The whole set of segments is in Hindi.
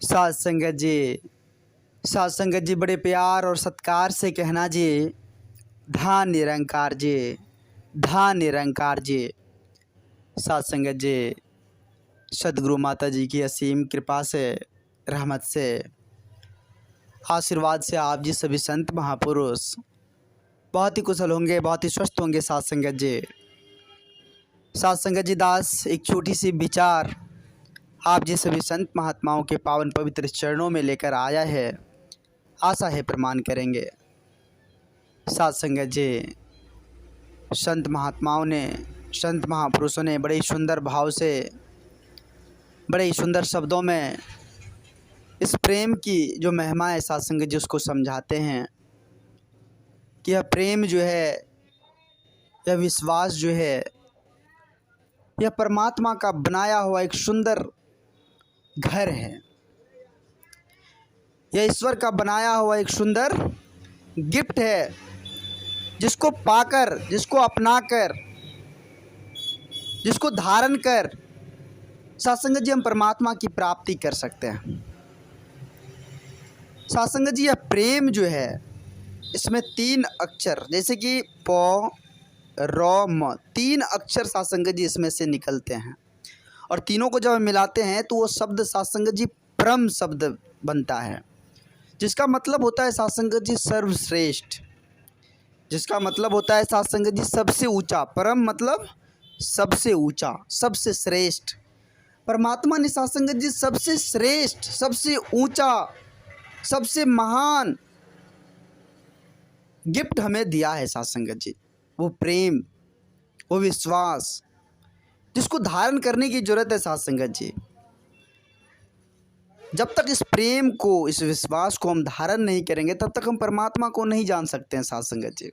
साथ संगत जी बड़े प्यार और सत्कार से कहना जी, धान निरंकार जी, धान निरंकार जी। साथ संगत जी, सदगुरु माता जी की असीम कृपा से, रहमत से, आशीर्वाद से आप जी सभी संत महापुरुष बहुत ही कुशल होंगे, बहुत ही स्वस्थ होंगे। साथ संगत जी दास एक छोटी सी विचार आप जी सभी संत महात्माओं के पावन पवित्र चरणों में लेकर आया है। आशा है प्रमाण करेंगे। साथ संगत जी, संत महात्माओं ने, संत महापुरुषों ने बड़े ही सुंदर भाव से, बड़े ही सुंदर शब्दों में इस प्रेम की जो महिमा है साथ संगत जी उसको समझाते हैं कि यह प्रेम जो है, यह विश्वास जो है, यह परमात्मा का बनाया हुआ एक सुंदर घर है। यह ईश्वर का बनाया हुआ एक सुंदर गिफ्ट है, जिसको पाकर, जिसको अपनाकर, जिसको धारण कर सत्संग जी हम परमात्मा की प्राप्ति कर सकते हैं। सत्संग जी यह प्रेम जो है, इसमें 3 अक्षर जैसे कि प र म 3 अक्षर सत्संग जी इसमें से निकलते हैं और तीनों को जब हम मिलाते हैं तो वो शब्द सत्संग जी परम शब्द बनता है, जिसका मतलब होता है सत्संग जी सर्वश्रेष्ठ, जिसका मतलब होता है सत्संग जी सबसे ऊंचा। परम मतलब सबसे ऊंचा, सबसे श्रेष्ठ। परमात्मा ने सत्संग जी सबसे श्रेष्ठ, सबसे ऊंचा, सबसे महान गिफ्ट हमें दिया है सत्संग जी। वो प्रेम, वो विश्वास, जिसको धारण करने की जरूरत है सत्संग जी। जब तक इस प्रेम को, इस विश्वास को हम धारण नहीं करेंगे तब तक हम परमात्मा को नहीं जान सकते हैं सत्संग जी।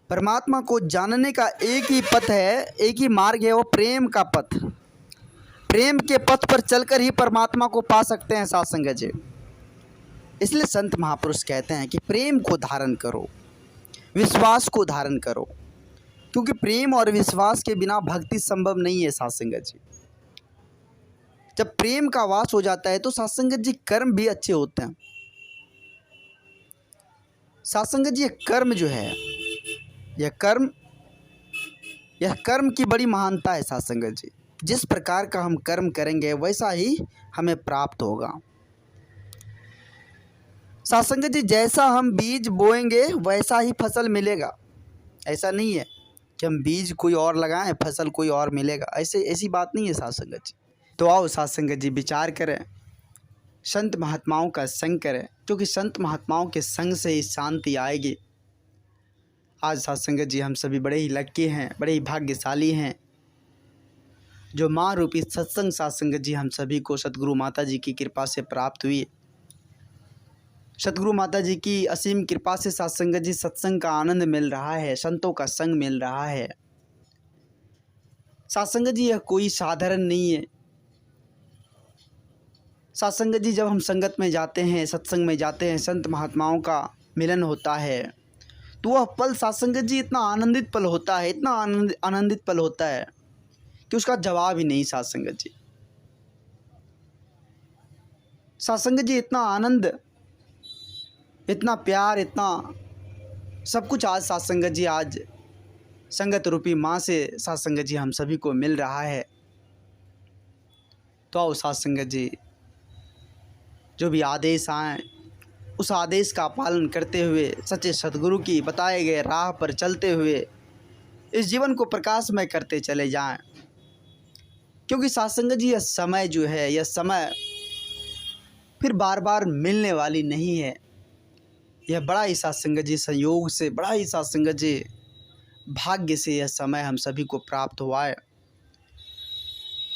परमात्मा को जानने का एक ही पथ है, एक ही मार्ग है, वो प्रेम का पथ। प्रेम के पथ पर चलकर ही परमात्मा को पा सकते हैं सत्संग जी। इसलिए संत महापुरुष कहते हैं कि प्रेम को धारण करो, विश्वास को धारण करो, क्योंकि प्रेम और विश्वास के बिना भक्ति संभव नहीं है सत्संग जी। जब प्रेम का वास हो जाता है तो सत्संग जी कर्म भी अच्छे होते हैं। सत्संग जी ये कर्म जो है, यह कर्म की बड़ी महानता है सत्संग जी। जिस प्रकार का हम कर्म करेंगे वैसा ही हमें प्राप्त होगा। सत्संग जी जैसा हम बीज बोएंगे वैसा ही फसल मिलेगा। ऐसा नहीं है कि हम बीज कोई और लगाएं, फसल कोई और मिलेगा, ऐसी बात नहीं है सत्संग जी। तो आओ सत्संग जी विचार करें, संत महात्माओं का संग करें, क्योंकि संत महात्माओं के संग से ही शांति आएगी। आज सत्संग जी हम सभी बड़े ही लक्की हैं, बड़े ही भाग्यशाली हैं, जो माँ रूपी सत्संग सत्संग जी हम सभी को सतगुरु माता जी की कृपा से प्राप्त हुई। सतगुरु माता जी की असीम कृपा से सत्संग जी सत्संग का आनंद मिल रहा है, संतों का संग मिल रहा है। सत्संग जी यह कोई साधारण नहीं है। सत्संग जी जब हम संगत में जाते हैं, सत्संग में जाते हैं, संत महात्माओं का मिलन होता है, तो वह पल सत्संग जी इतना आनंदित पल होता है, इतना आनंदित पल होता है कि उसका जवाब ही नहीं। सत्संग जी, सत्संग जी इतना आनंद, इतना प्यार, इतना सब कुछ आज सत्संग जी, आज संगत रूपी माँ से सत्संग जी हम सभी को मिल रहा है। तो आओ सत्संग जी, जो भी आदेश आए उस आदेश का पालन करते हुए, सच्चे सद्गुरु की बताए गए राह पर चलते हुए इस जीवन को प्रकाशमय करते चले जाएं। क्योंकि सत्संग जी यह समय जो है, यह समय फिर बार बार मिलने वाली नहीं है। यह बड़ा ही सत्संग जी संयोग से, बड़ा ही सत्संग जी भाग्य से यह समय हम सभी को प्राप्त हुआ है।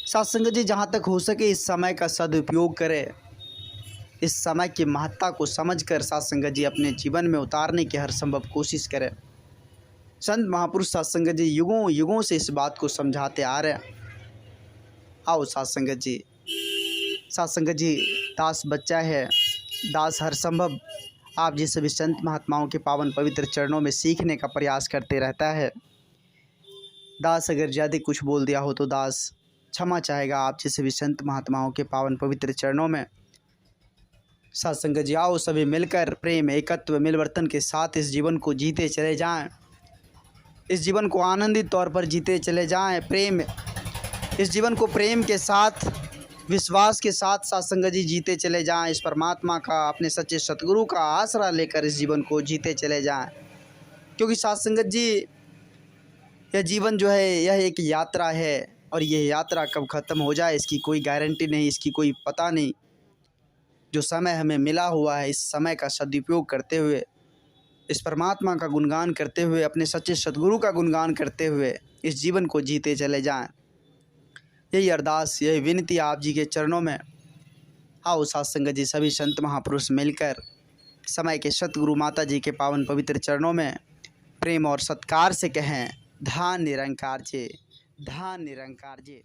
सत्संग जी जहाँ तक हो सके इस समय का सदुपयोग करें, इस समय की महत्ता को समझकर सत्संग जी अपने जीवन में उतारने की हर संभव कोशिश करें। संत महापुरुष सत्संग जी युगों युगों से इस बात को समझाते आ रहे हैं। आओ सत्संग जी दास बच्चा है, दास हर संभव आप जी सभी संत महात्माओं के पावन पवित्र चरणों में सीखने का प्रयास करते रहता है। दास अगर ज़्यादा कुछ बोल दिया हो तो दास क्षमा चाहेगा आप जैसे भी संत महात्माओं के पावन पवित्र चरणों में। साथ संगत जी, आओ सभी मिलकर प्रेम, एकत्व, मिलवर्तन के साथ इस जीवन को जीते चले जाएं। इस जीवन को आनंदित तौर पर जीते चले जाएं। प्रेम, इस जीवन को प्रेम के साथ, विश्वास के साथ साथ संगत जी जीते चले जाएं। इस परमात्मा का, अपने सच्चे सतगुरु का आसरा लेकर इस जीवन को जीते चले जाएं। क्योंकि साथ संगत जी, यह जीवन जो है यह एक यात्रा है और यह यात्रा कब ख़त्म हो जाए इसकी कोई गारंटी नहीं, इसकी कोई पता नहीं। जो समय हमें मिला हुआ है, इस समय का सदुपयोग करते हुए, इस परमात्मा का गुणगान करते हुए, अपने सच्चे सतगुरु का गुणगान करते हुए इस जीवन को जीते चले जाएं। यही अरदास, यही विनती आप जी के चरणों में। आओ साथ संगत जी, सभी संत महापुरुष मिलकर समय के सतगुरु माता जी के पावन पवित्र चरणों में प्रेम और सत्कार से कहें, धान निरंकार जे, धान निरंकार जे।